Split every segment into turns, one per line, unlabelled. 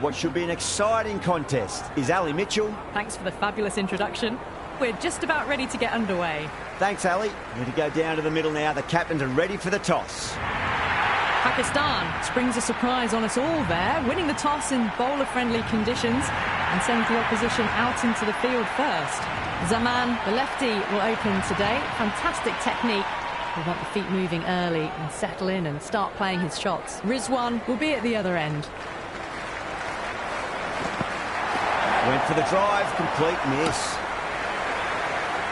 What should be an exciting contest is Ali Mitchell.
Thanks for the fabulous introduction. We're just about ready to get underway.
Thanks, Ali. We're to go down to the middle now. The captains are ready for the toss.
Pakistan springs a surprise on us all there, winning the toss in bowler-friendly conditions and sends the opposition out into the field first. Zaman, the lefty, will open today. Fantastic technique. We want the feet moving early and settle in and start playing his shots. Rizwan will be at the other end.
Went for the drive, complete miss.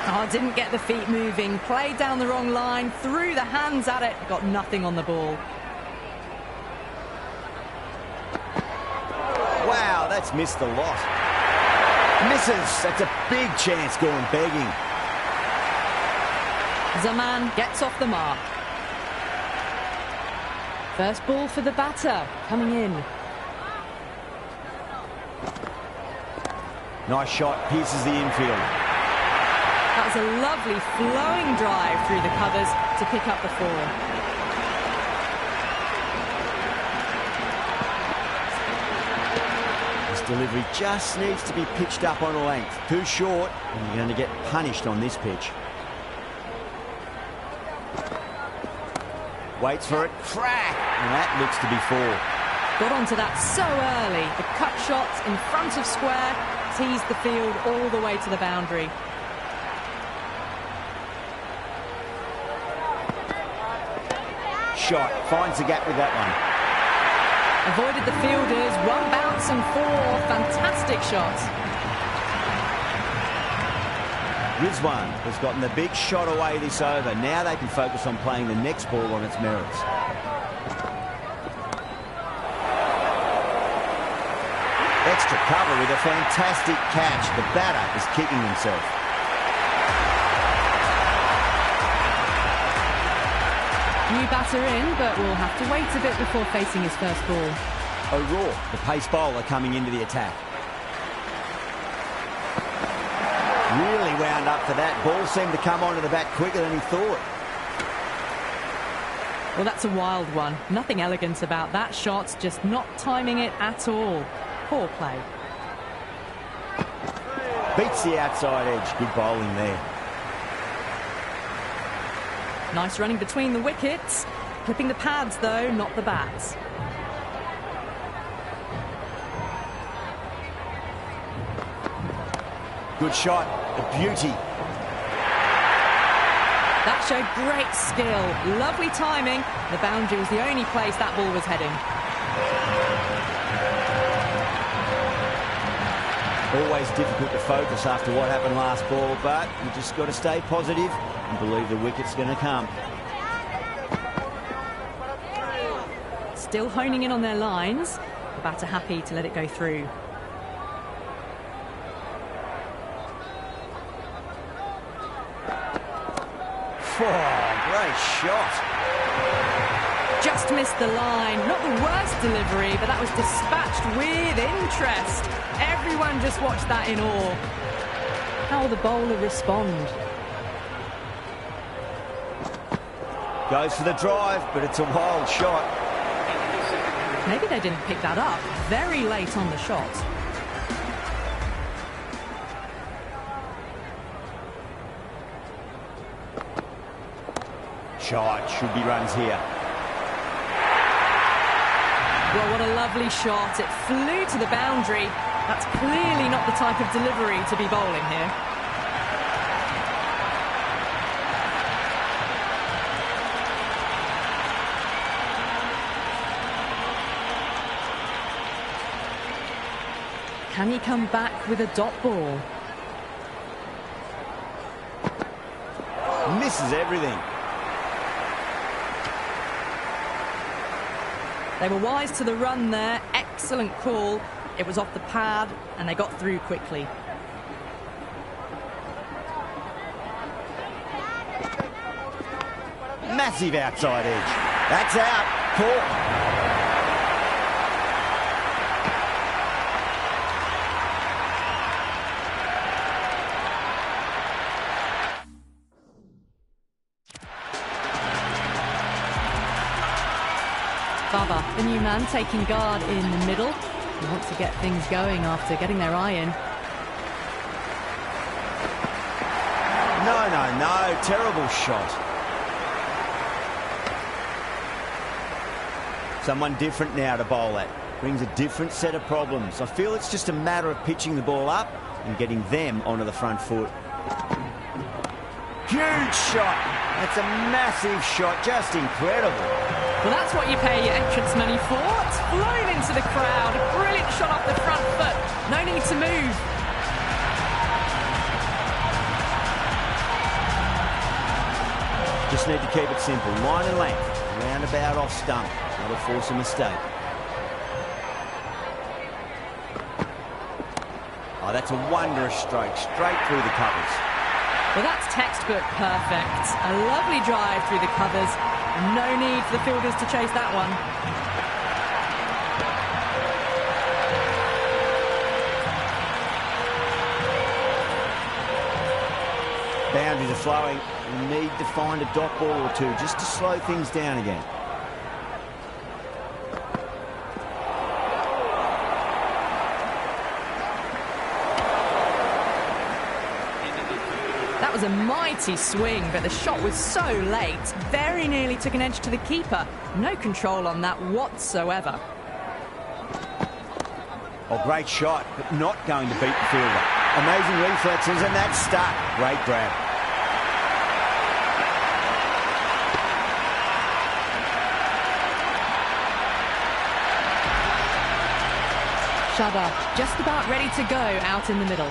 Oh, didn't get the feet moving, played down the wrong line, threw the hands at it, got nothing on the ball.
Wow, that's missed a lot. Misses, that's a big chance going begging.
Zaman gets off the mark. First ball for the batter, coming in.
Nice shot, pierces the infield.
That was a lovely flowing drive through the covers to pick up the 4.
This delivery just needs to be pitched up on a length. Too short, and you're going to get punished on this pitch. Waits for it, crack, and that looks to be 4.
Got onto that so early. The cut shot in front of square teased the field all the way to the boundary.
Shot, finds the gap with that one.
Avoided the fielders, one bounce and 4. Fantastic shots.
Rizwan has gotten the big shot away this over. Now they can focus on playing the next ball on its merits. Extra cover with a fantastic catch. The batter is kicking himself.
New batter in, but will have to wait a bit before facing his first ball.
O'Rourke, the pace bowler, coming into the attack. Really wound up for that. Ball seemed to come onto the bat quicker than he thought.
Well, that's a wild one. Nothing elegant about that shot, just not timing it at all. Poor play.
Beats the outside edge. Good bowling there.
Nice running between the wickets. Clipping the pads, though, not the bats.
Good shot. A beauty.
That showed great skill. Lovely timing. The boundary was the only place that ball was heading.
Always difficult to focus after what happened last ball, but you just got to stay positive and believe the wicket's going to come.
Still honing in on their lines. The batter happy to let it go through.
Oh, great shot.
Just missed the line. Not the worst delivery, but that was dispatched with interest. Everyone just watched that in awe. How will the bowler respond?
Goes for the drive, but it's a wild shot.
Maybe they didn't pick that up very late on the shot.
Shot, should be runs here.
Well, what a lovely shot. It flew to the boundary. That's clearly not the type of delivery to be bowling here. Can he come back with a dot ball?
Misses everything.
They were wise to the run there. Excellent call. It was off the pad and they got through quickly.
Massive outside edge. That's out. Caught.
Baba, the new man, taking guard in the middle. He wants to get things going after getting their eye in.
No. Terrible shot. Someone different now to bowl at. Brings a different set of problems. I feel it's just a matter of pitching the ball up and getting them onto the front foot. Huge shot. That's a massive shot. Just incredible.
Well, that's what you pay your entrance money for. It's flown into the crowd. A brilliant shot off the front foot. No need to move.
Just need to keep it simple. Line and length. Roundabout off stump. That'll force a mistake. Oh, that's a wondrous stroke. Straight through the covers.
Well, that's textbook perfect. A lovely drive through the covers. No need for the fielders to chase that one.
Boundaries are flowing. We need to find a dot ball or two just to slow things down again.
That was a mighty swing, but the shot was so late. Very nearly took an edge to the keeper. No control on that whatsoever.
Oh, great shot, but not going to beat the fielder. Amazing reflexes, and that's stuck. Great grab.
Shaba just about ready to go out in the middle.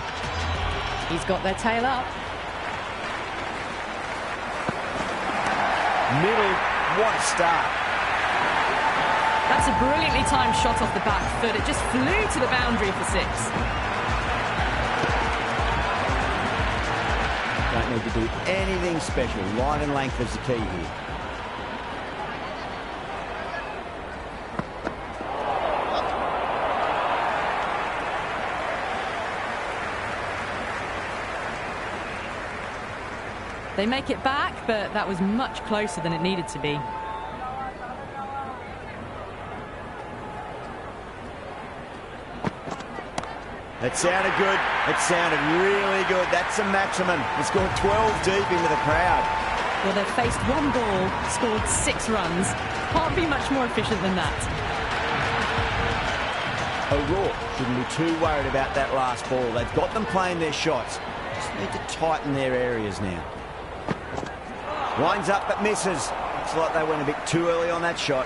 He's got their tail up.
Middle, what a start.
That's a brilliantly timed shot off the back foot. It just flew to the boundary for 6.
Don't need to do anything special. Line and length is the key here.
They make it back, but that was much closer than it needed to be.
That sounded good. It sounded really good. That's the maximum. It's gone 12 deep into the crowd.
Well, they've faced one ball, scored 6 runs. Can't be much more efficient than that.
O'Rourke shouldn't be too worried about that last ball. They've got them playing their shots. Just need to tighten their areas now. Winds up but misses. Looks like they went a bit too early on that shot.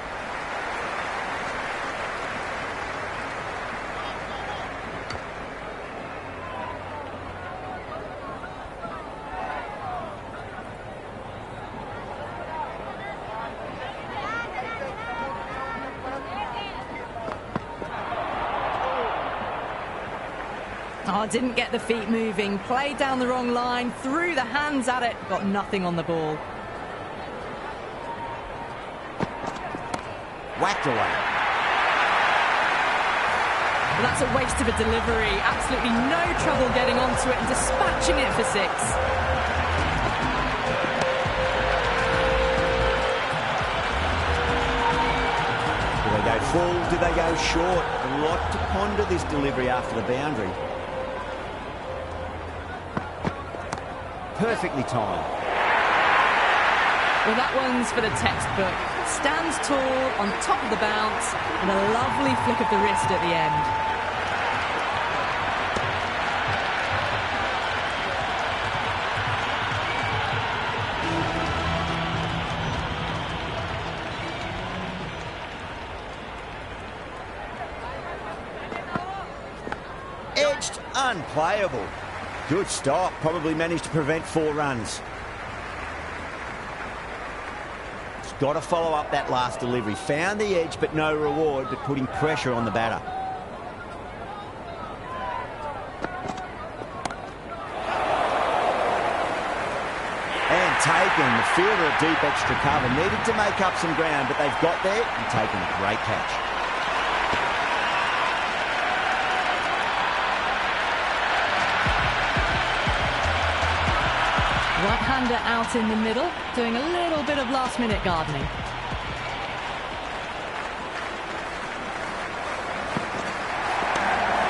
Oh, didn't get the feet moving. Played down the wrong line. Threw the hands at it. Got nothing on the ball.
Whacked away.
Well, that's a waste of a delivery. Absolutely no trouble getting onto it and dispatching it for 6.
Do they go full? Do they go short? A lot to ponder this delivery after the boundary. Perfectly timed.
Well, that one's for the textbook. Stands tall, on top of the bounce, and a lovely flick of the wrist at the end.
Edged, unplayable. Good stop, probably managed to prevent 4 runs. Got to follow up that last delivery. Found the edge, but no reward, but putting pressure on the batter. And taken. The fielder a deep extra cover. Needed to make up some ground, but they've got there and taken a great catch.
Right-hander out in the middle, doing a little bit of last-minute gardening.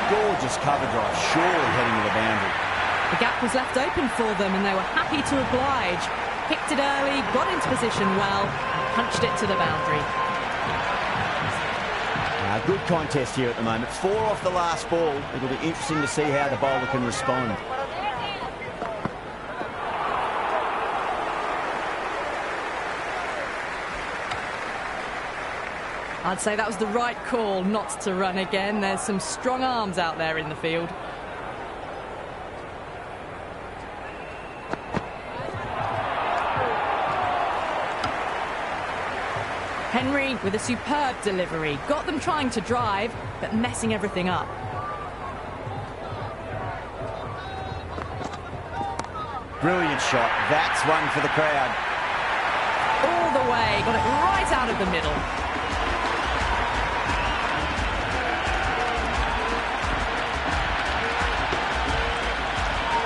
gorgeous cover drive, surely heading to the boundary.
The gap was left open for them and they were happy to oblige. Picked it early, got into position well, and punched it to the boundary.
Good contest here at the moment. 4 off the last ball. It'll be interesting to see how the bowler can respond.
I'd say that was the right call not to run again. There's some strong arms out there in the field. Henry with a superb delivery. Got them trying to drive, but messing everything up.
Brilliant shot. That's one for the crowd.
All the way. Got it right out of the middle.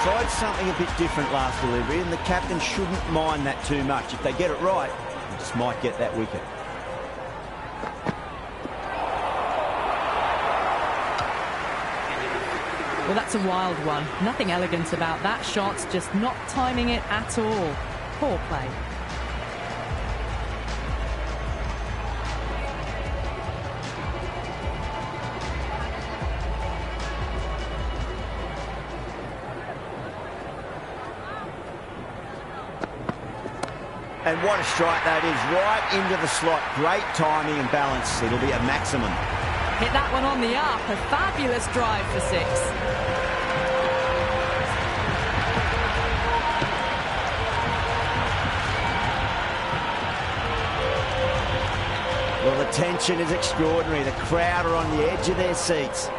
Tried something a bit different last delivery, and the captain shouldn't mind that too much. If they get it right, they just might get that wicket.
Well, that's a wild one. Nothing elegant about that shot, just not timing it at all. Poor play.
And what a strike that is, right into the slot. Great timing and balance. It'll be a maximum.
Hit that one on the up. A fabulous drive for 6.
Well, the tension is extraordinary. The crowd are on the edge of their seats.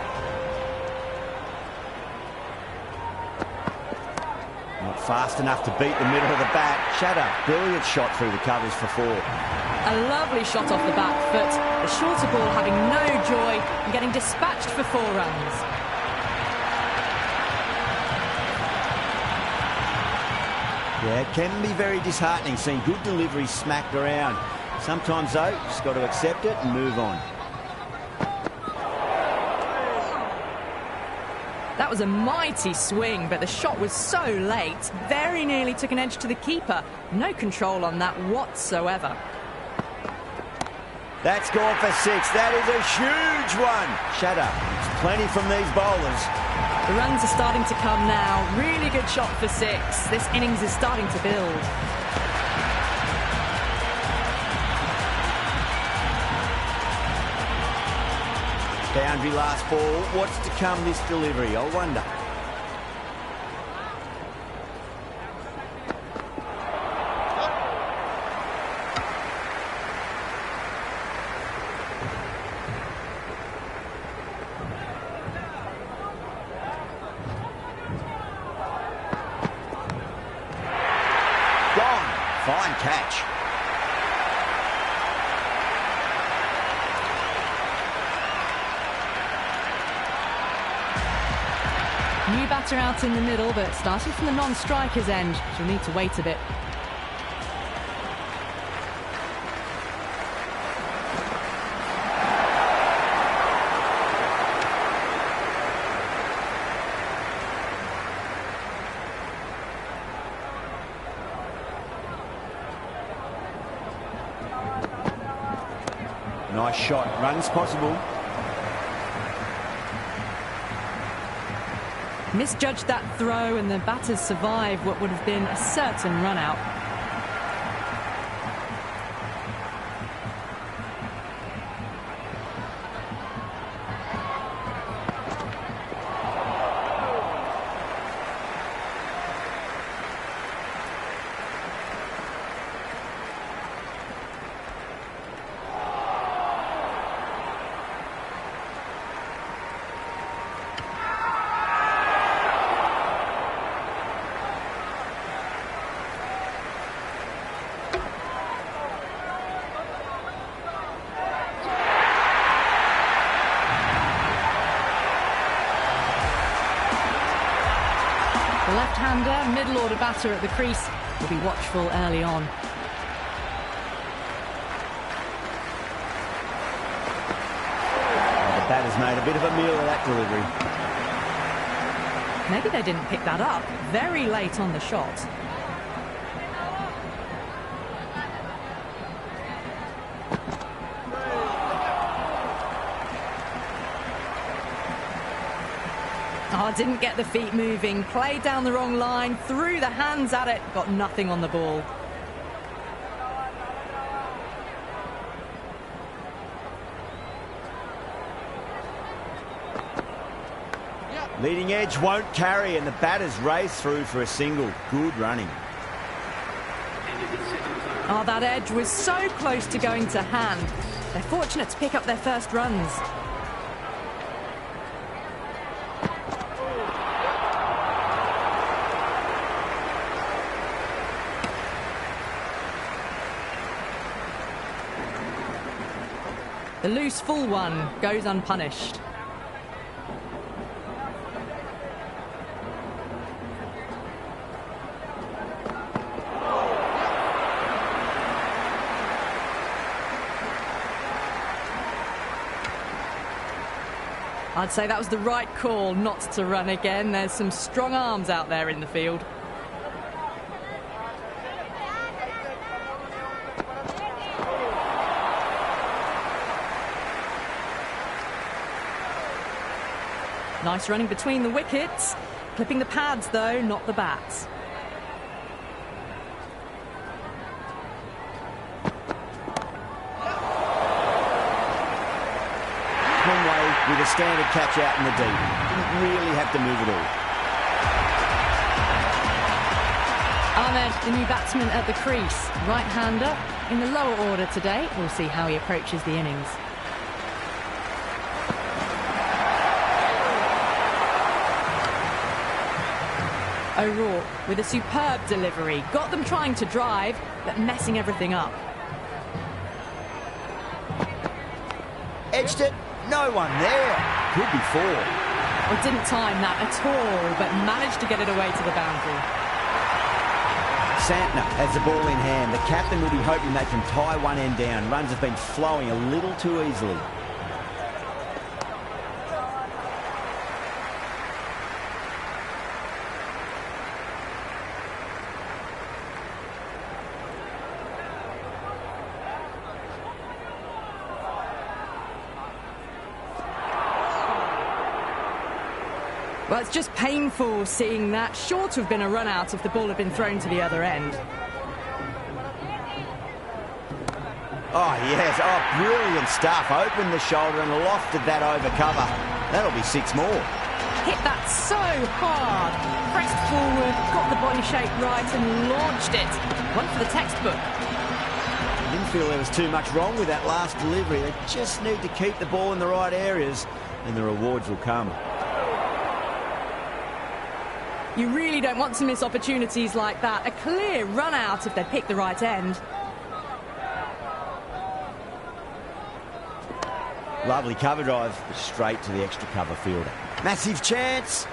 Not fast enough to beat the middle of the bat. Shatter, brilliant shot through the covers for 4.
A lovely shot off the back foot. The shorter ball having no joy and getting dispatched for 4 runs.
Yeah, it can be very disheartening seeing good delivery smacked around. Sometimes, though, just got to accept it and move on.
That was a mighty swing, but the shot was so late. Very nearly took an edge to the keeper. No control on that whatsoever.
That's gone for 6. That is a huge one. Shatter. There's plenty from these bowlers.
The runs are starting to come now. Really good shot for 6. This innings is starting to build.
Boundary last ball. What's to come this delivery? I wonder. Gone. Fine catch.
New batter out in the middle, but starting from the non-striker's end. She'll need to wait a bit.
Nice shot. Runs possible.
Misjudged that throw and the batters survived what would have been a certain run out. The left-hander, middle-order batter at the crease, will be watchful early on.
The batter's Bowler's made a bit of a meal of that delivery.
Maybe they didn't pick that up. Very late on the shot. Oh, didn't get the feet moving. Played down the wrong line. Threw the hands at it. Got nothing on the ball.
Leading edge won't carry, and the batters race through for a single. Good running.
Oh, that edge was so close to going to hand. They're fortunate to pick up their first runs. The loose full one goes unpunished. I'd say that was the right call not to run again. There's some strong arms out there in the field. Nice running between the wickets. Clipping the pads, though, not the bats.
With a standard catch out in the deep. Didn't really have to move at all.
Ahmed, the new batsman at the crease. Right-hander in the lower order today. We'll see how he approaches the innings. O'Rourke with a superb delivery. Got them trying to drive, but messing everything up.
Edged it. No one there. Could be four.
Well, didn't time that at all, but managed to get it away to the boundary.
Santner has the ball in hand. The captain will be hoping they can tie one end down. Runs have been flowing a little too easily.
Well, it's just painful seeing that. Sure to have been a run out if the ball had been thrown to the other end.
Oh, yes. Oh, brilliant stuff. Opened the shoulder and lofted that over cover. That'll be six more.
Hit that so hard. Pressed forward, got the body shape right and launched it. One for the textbook.
I didn't feel there was too much wrong with that last delivery. They just need to keep the ball in the right areas and the rewards will come.
You really don't want to miss opportunities like that. A clear run out if they pick the right end.
Lovely cover drive, straight to the extra cover fielder. Massive chance.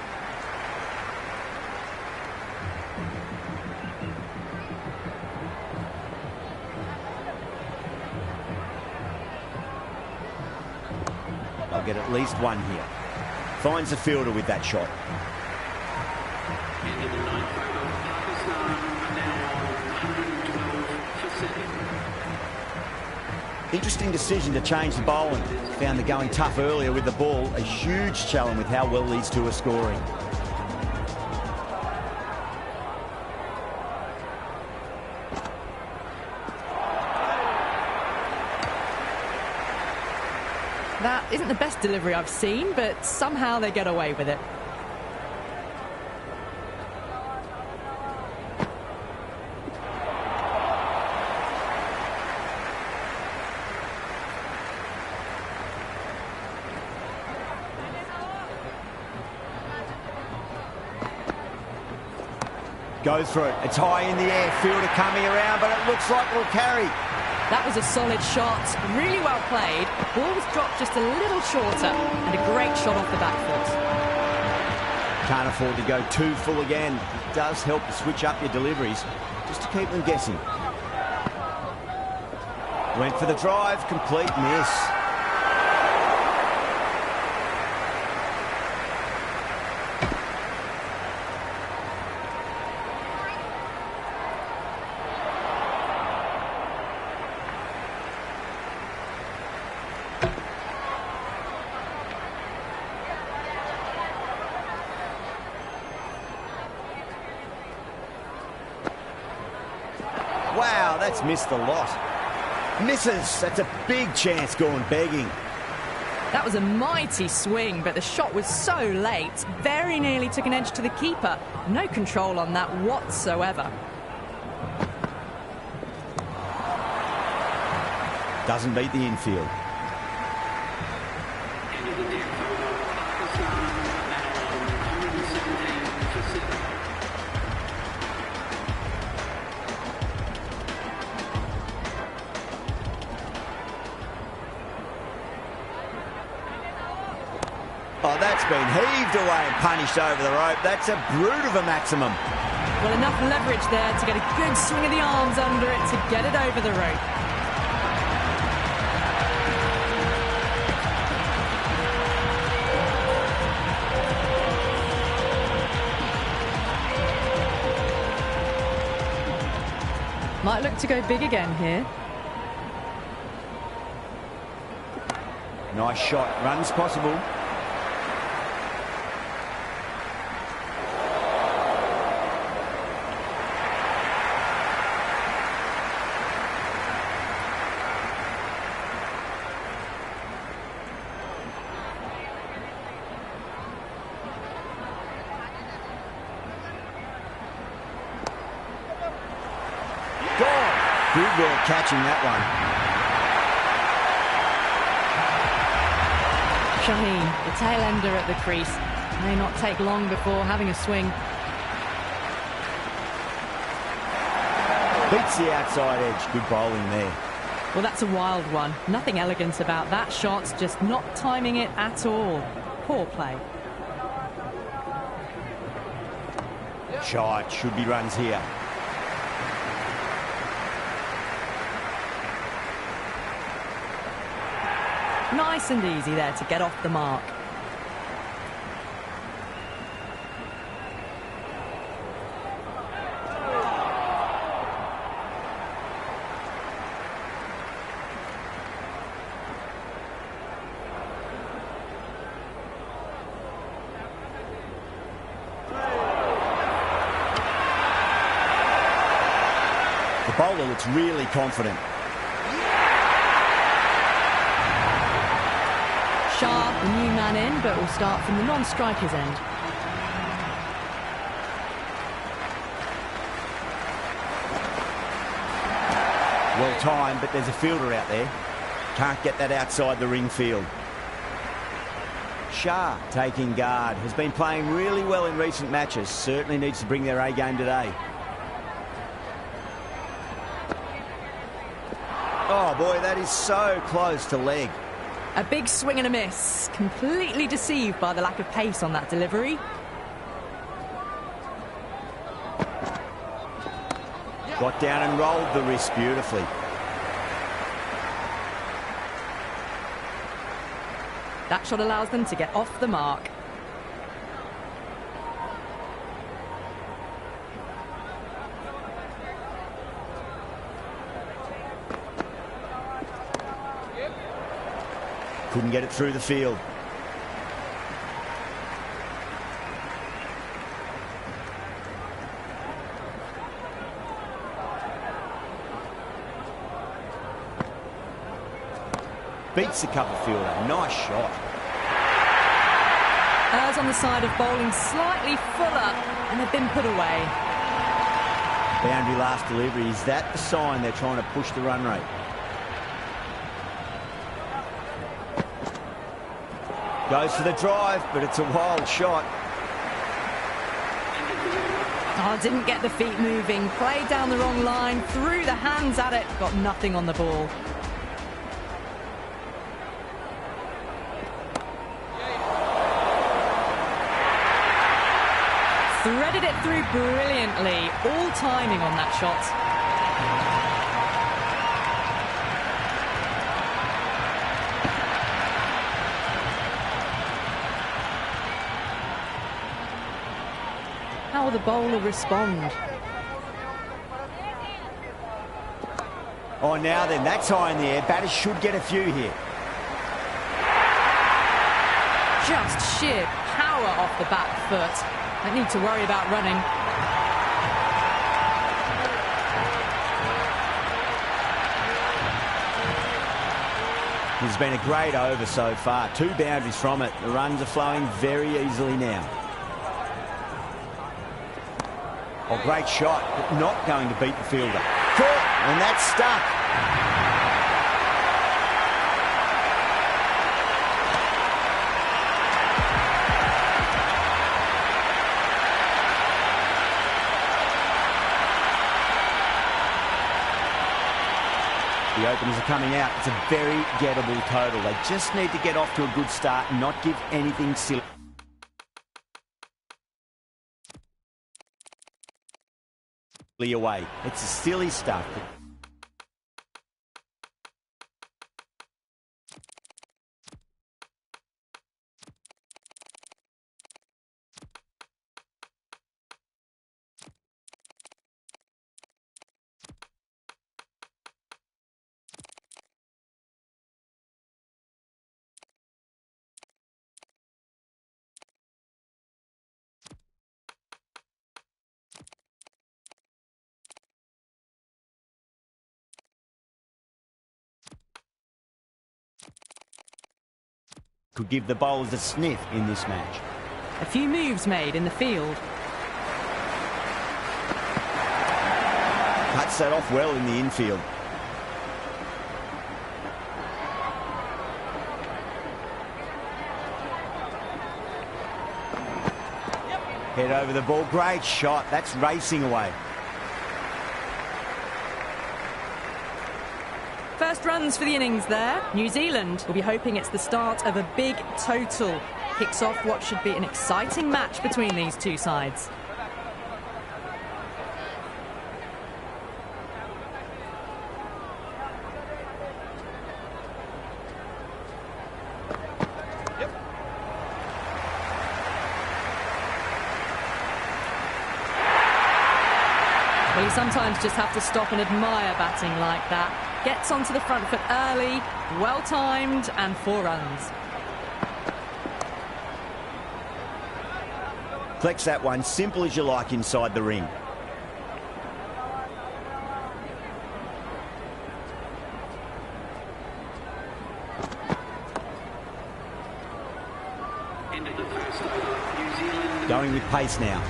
They'll get at least one here. Finds the fielder with that shot. Interesting decision to change the bowling. Found the going tough earlier with the ball. A huge challenge with how well these two are scoring.
That isn't the best delivery I've seen, but somehow they get away with it.
Goes for it. It's high in the air. Fielder coming around, but it looks like it'll carry.
That was a solid shot. Really well played. Ball was dropped just a little shorter and a great shot off the back foot.
Can't afford to go too full again. It does help to switch up your deliveries just to keep them guessing. Went for the drive. Complete miss. Wow, that's missed the lot. Misses. That's a big chance going begging.
That was a mighty swing, but the shot was so late. Very nearly took an edge to the keeper. No control on that whatsoever.
Doesn't beat the infield. Oh, that's been heaved away and punished over the rope. That's a brute of a maximum.
Well, enough leverage there to get a good swing of the arms under it to get it over the rope. Might look to go big again here.
Nice shot. Runs possible. Good work catching that one.
Shaheen, the tail ender at the crease. May not take long before having a swing.
Beats the outside edge. Good bowling there.
Well, that's a wild one. Nothing elegant about that shot, just not timing it at all. Poor play.
Shot. Should be runs here.
Nice and easy there to get off the mark.
The bowler looks really confident.
Shah, the new man in, but will start from the non-striker's end.
Well timed, but there's a fielder out there. Can't get that outside the ring field. Shah taking guard. Has been playing really well in recent matches. Certainly needs to bring their A game today. Oh boy, that is so close to leg.
A big swing and a miss. Completely deceived by the lack of pace on that delivery.
Got down and rolled the wrist beautifully.
That shot allows them to get off the mark.
Couldn't get it through the field. Beats the cover fielder. Nice shot.
Errs on the side of bowling slightly fuller, and they've been put away.
Boundary last delivery. Is that the sign they're trying to push the run rate? Goes for the drive, but it's a wild shot.
Oh, didn't get the feet moving. Played down the wrong line, threw the hands at it, got nothing on the ball. Threaded it through brilliantly. All timing on that shot. How will the bowler respond?
Oh, now then, that's high in the air. Batters should get a few here.
Just sheer power off the back foot. Don't need to worry about running.
It's been a great over so far. 2 boundaries from it. The runs are flowing very easily now. Oh, great shot, but not going to beat the fielder. Caught, and that's stuck. The openers are coming out. It's a very gettable total. They just need to get off to a good start and not give anything silly away. It's silly stuff. Could give the bowlers a sniff in this match.
A few moves made in the field.
Cuts that off well in the infield. Head over the ball. Great shot. That's racing away.
First runs for the innings there. New Zealand will be hoping it's the start of a big total. Kicks off what should be an exciting match between these two sides. Well, you sometimes just have to stop and admire batting like that. Gets onto the front foot early, well-timed, and 4 runs.
Collects that one, simple as you like inside the ring. Going with pace now.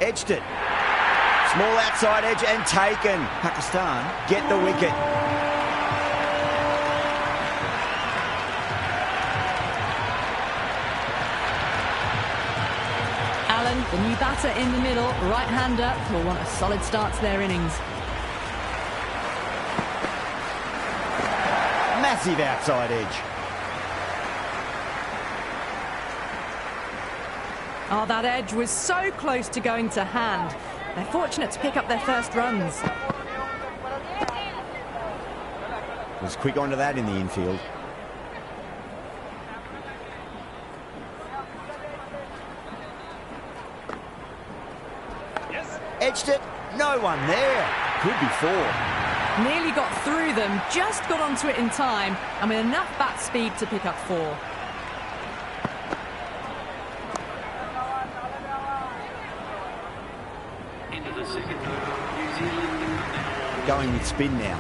Edged it. Small outside edge and taken. Pakistan get the wicket.
Allen, the new batter in the middle, right-hander, will want a solid start to their innings.
Massive outside edge.
Oh, that edge was so close to going to hand. They're fortunate to pick up their first runs.
Was quick onto that in the infield. Yes. Edged it. No one there. Could be 4.
Nearly got through them, just got onto it in time, and with enough bat speed to pick up 4.
Going with spin now.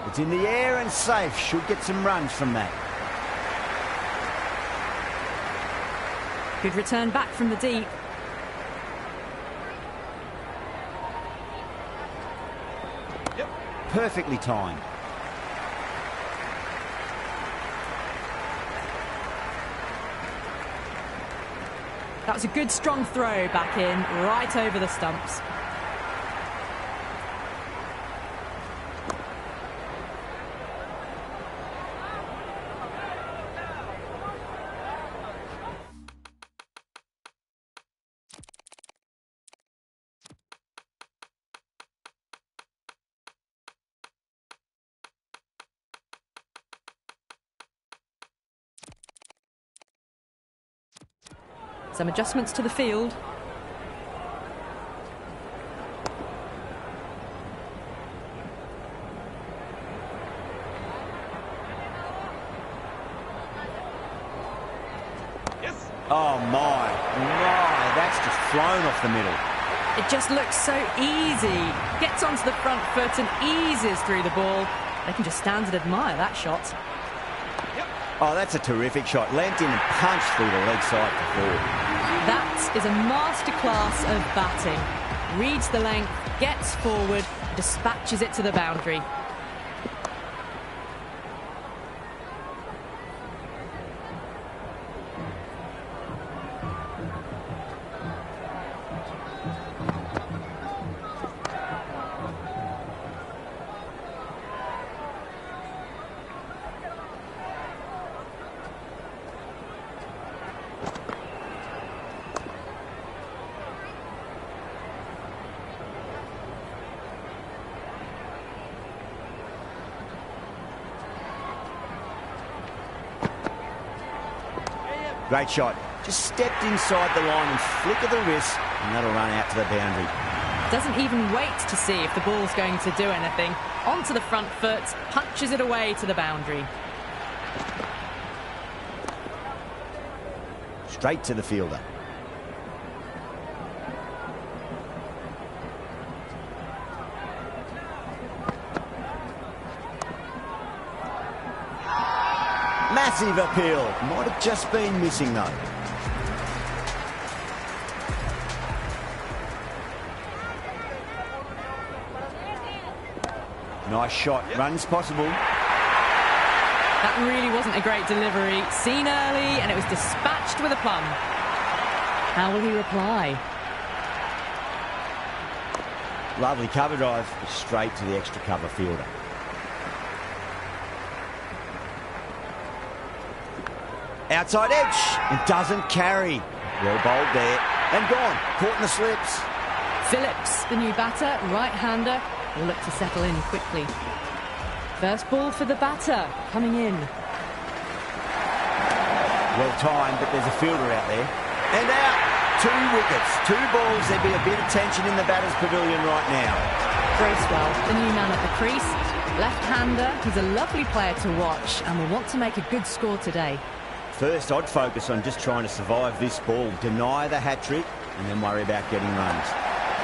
It's in the air and safe. Should get some runs from that.
Good return back from the deep.
Yep. Perfectly timed.
That was a good strong throw back in, right over the stumps. Some adjustments to the field.
Oh my, that's just flown off the middle.
It just looks so easy. Gets onto the front foot and eases through the ball. They can just stand and admire that shot.
Oh, that's a terrific shot. Leant in and punched through the leg side to forward.
That is a masterclass of batting. Reads the length, gets forward, dispatches it to the boundary.
Great shot. Just stepped inside the line and flick of the wrist, and that'll run out to the boundary.
Doesn't even wait to see if the ball's going to do anything. Onto the front foot, punches it away to the boundary.
Straight to the fielder. Massive appeal. Might have just been missing though. Nice shot. Runs possible.
That really wasn't a great delivery. Seen early and it was dispatched with a plum. How will he reply?
Lovely cover drive. Straight to the extra cover fielder. Outside edge, and doesn't carry. Well bowled there, and gone. Caught in the slips.
Phillips, the new batter, right-hander, will look to settle in quickly. First ball for the batter, coming in.
Well timed, but there's a fielder out there. And out. 2 wickets, 2 balls. There'd be a bit of tension in the batter's pavilion right now.
Bracewell, the new man at the crease. Left-hander, he's a lovely player to watch and will want to make a good score today.
First, I'd focus on just trying to survive this ball, deny the hat-trick, and then worry about getting runs.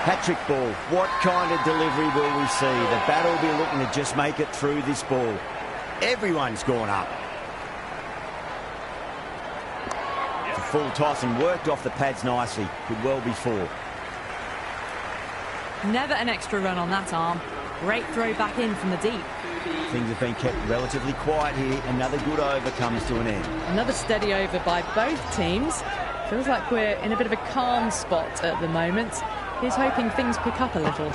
Hat-trick ball, what kind of delivery will we see? The batter will be looking to just make it through this ball. Everyone's gone up. It's a full toss and worked off the pads nicely. Could well be 4.
Never an extra run on that arm. Great throw back in from the deep.
Things have been kept relatively quiet here. Another good over comes to an end.
Another steady over by both teams. Feels like we're in a bit of a calm spot at the moment. He's hoping things pick up a little.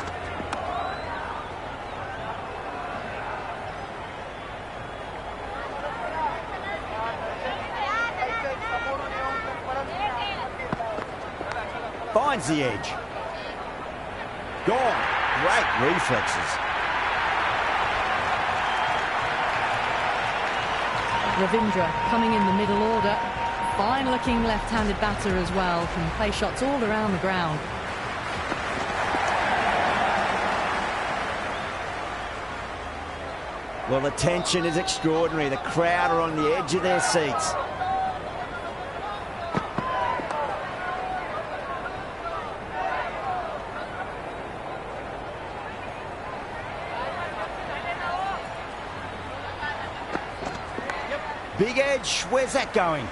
Finds the edge. Gone. Great reflexes.
Ravindra coming in the middle order. Fine-looking left-handed batter as well. Can play shots all around the ground.
Well, the tension is extraordinary. The crowd are on the edge of their seats. Big edge, where's that going?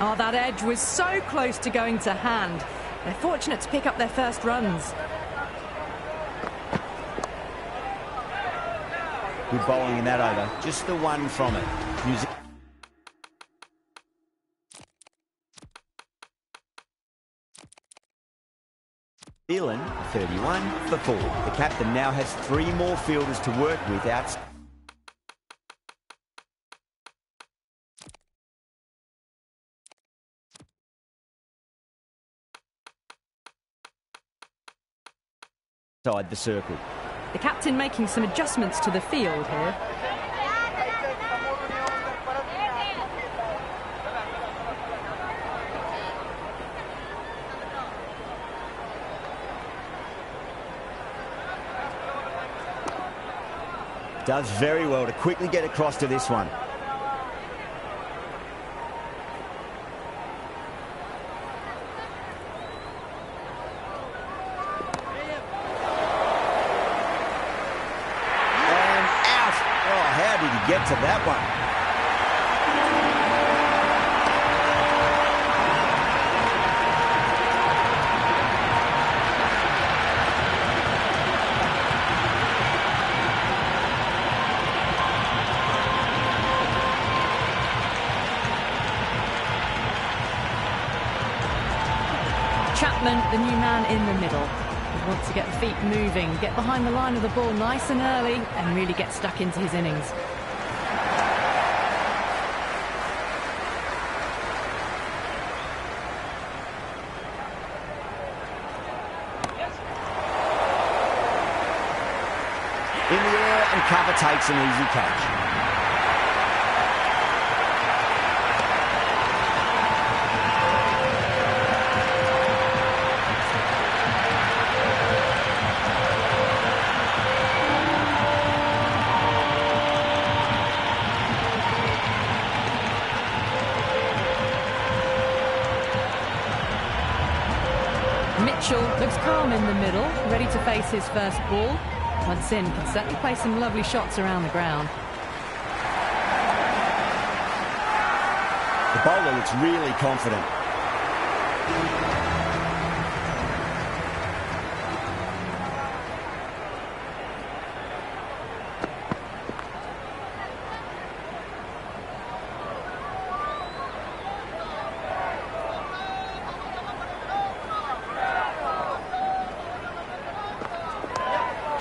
Oh, that edge was so close to going to hand. They're fortunate to pick up their first runs.
Good bowling in that over. Just the one from it. New Zealand, 31 for 4. The captain now has 3 more fielders to work with outside the circle.
The captain making some adjustments to the field here.
Does very well to quickly get across to this one. And out. Oh, how did he get to that one?
Chapman, the new man in the middle. He wants to get the feet moving, get behind the line of the ball nice and early, and really get stuck into his innings.
In the air, and cover takes an easy catch.
Mitchell looks calm in the middle, ready to face his first ball. Once in, can certainly play some lovely shots around the ground.
The bowler looks really confident.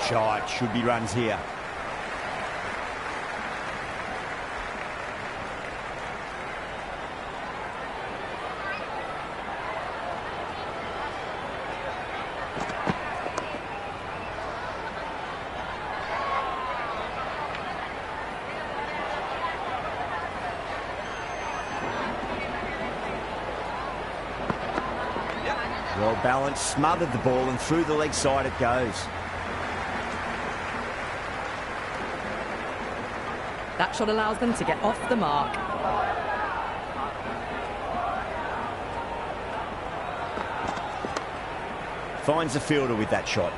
Shot, should be runs here. Well balanced, smothered the ball, and through the leg side it goes.
That shot allows them to get off the mark.
Finds the fielder with that shot.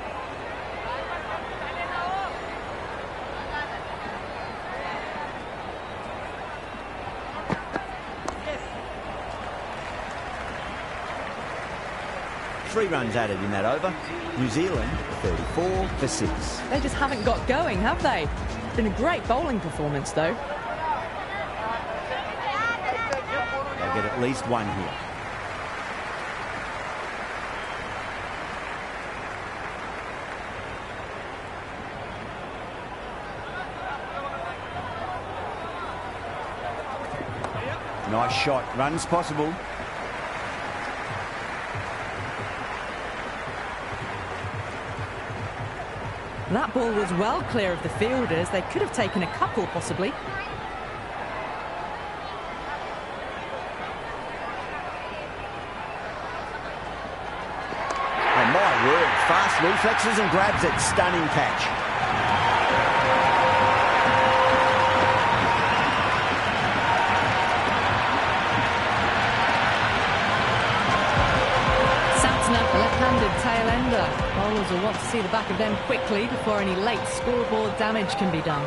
Three runs added in that over. New Zealand 34 for 6.
They just haven't got going, have they? It's been a great bowling performance, though.
They'll get at least one here. Nice shot. Runs possible.
That ball was well clear of the fielders. They could have taken a couple, possibly.
Oh, my word. Fast reflexes and grabs it. Stunning catch.
The left-handed tail-ender. Bowlers will want to see the back of them quickly before any late scoreboard damage can be done.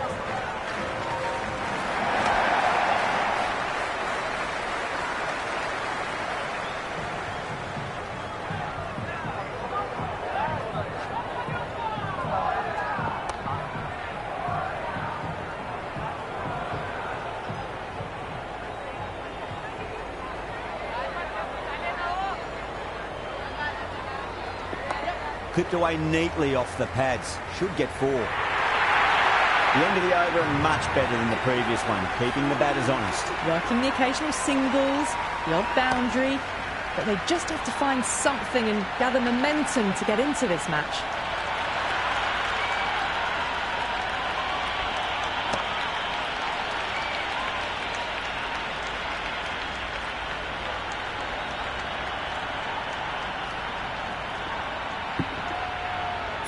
Clipped away neatly off the pads. Should get 4. The end of the over, much better than the previous one, keeping the batters honest.
Working the occasional singles, the odd boundary, but they just have to find something and gather momentum to get into this match.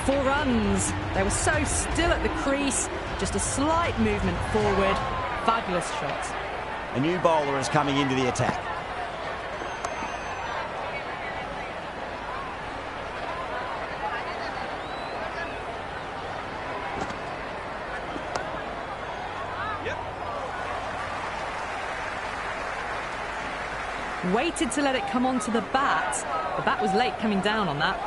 4 runs. They were so still at the crease, just a slight movement forward. Fabulous shot.
A new bowler is coming into the attack.
Waited to let it come onto the bat. The bat was late coming down on that.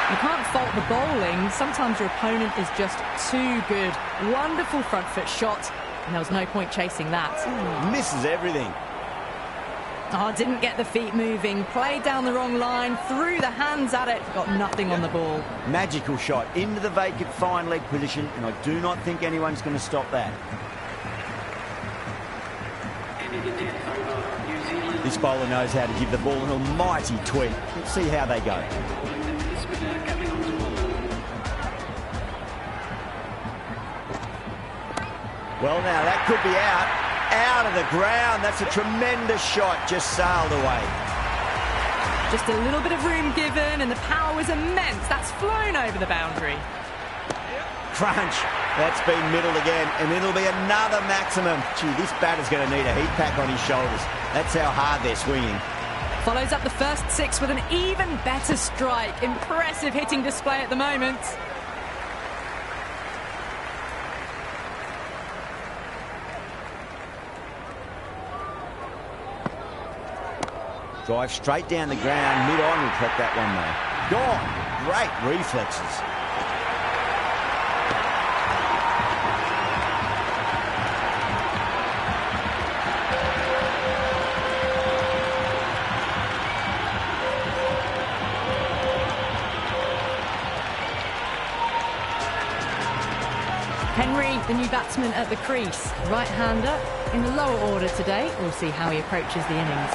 You can't fault the bowling. Sometimes your opponent is just too good. Wonderful front foot shot, and there was no point chasing that.
Misses everything.
Oh, didn't get the feet moving. Played down the wrong line, threw the hands at it, got nothing on the ball.
Magical shot into the vacant fine leg position, and I do not think anyone's going to stop that. This bowler knows how to give the ball an almighty tweak. Let's see how they go. Well, now, that could be out of the ground. That's a tremendous shot, just sailed away.
Just a little bit of room given, and the power was immense. That's flown over the boundary.
Crunch. That's been middled again, and it'll be another maximum. Gee, this batter's going to need a heat pack on his shoulders. That's how hard they're swinging.
Follows up the first 6 with an even better strike. Impressive hitting display at the moment.
Drive straight down the ground, mid-on will crack that one though. Gone. Great reflexes.
Henry, the new batsman at the crease. Right-hander in the lower order today. We'll see how he approaches the innings.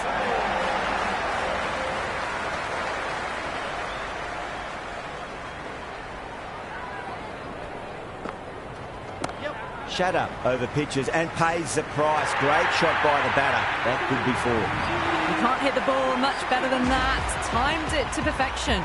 Shatter over pitches and pays the price. Great shot by the batter. That could be 4.
You can't hit the ball much better than that. Timed it to perfection.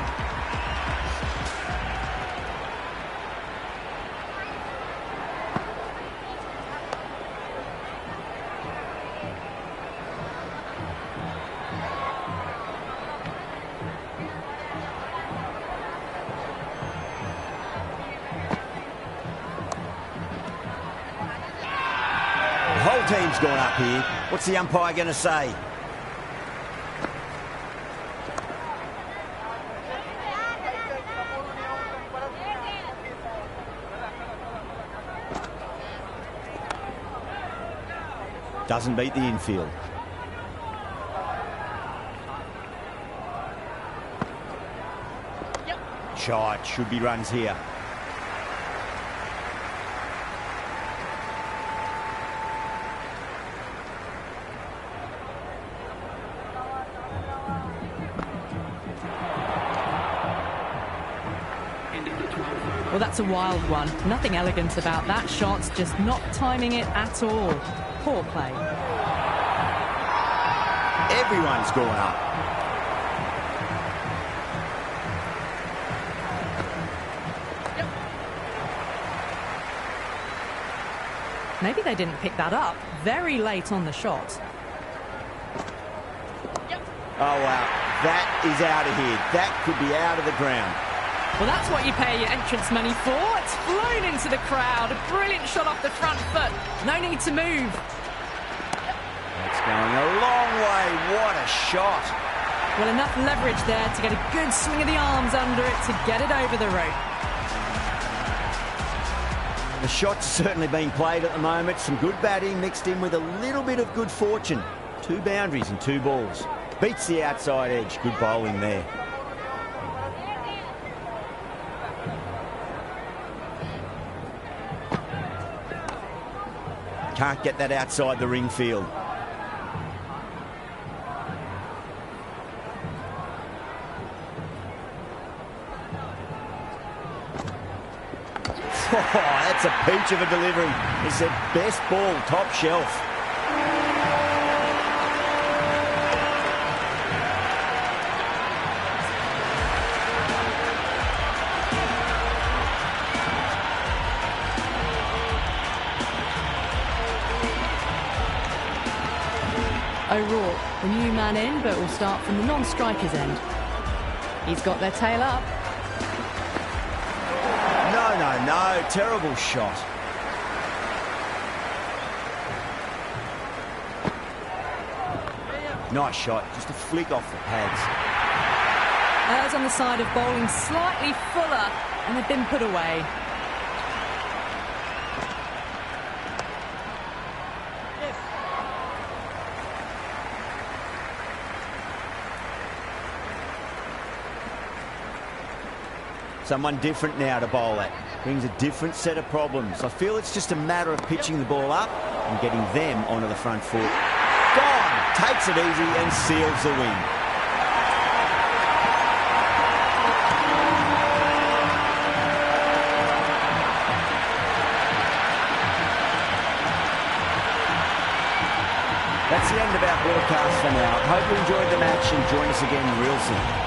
The whole team's gone up here. What's the umpire going to say? Doesn't beat the infield. Shot. Should be runs here.
Well, that's a wild one. Nothing elegant about that shot, just not timing it at all. Poor play.
Everyone's gone up.
Maybe they didn't pick that up. Very late on the shot.
Oh, wow. That is out of here. That could be out of the ground.
Well, that's what you pay your entrance money for. It's flown into the crowd. A brilliant shot off the front foot. No need to move.
That's going a long way. What a shot.
Well, enough leverage there to get a good swing of the arms under it to get it over the rope.
The shot's certainly being played at the moment. Some good batting mixed in with a little bit of good fortune. 2 boundaries and 2 balls. Beats the outside edge. Good bowling there. Can't get that outside the ring field. Oh, that's a peach of a delivery. He said best ball, top shelf.
O'Rourke, the new man in, but will start from the non-striker's end. He's got their tail up.
No, terrible shot. Nice shot, just a flick off the pads.
Errs on the side of bowling slightly fuller, and they've been put away.
Someone different now to bowl at. Brings a different set of problems. I feel it's just a matter of pitching the ball up and getting them onto the front foot. Gone! Takes it easy and seals the win. That's the end of our broadcast for now. Hope you enjoyed the match and join us again real soon.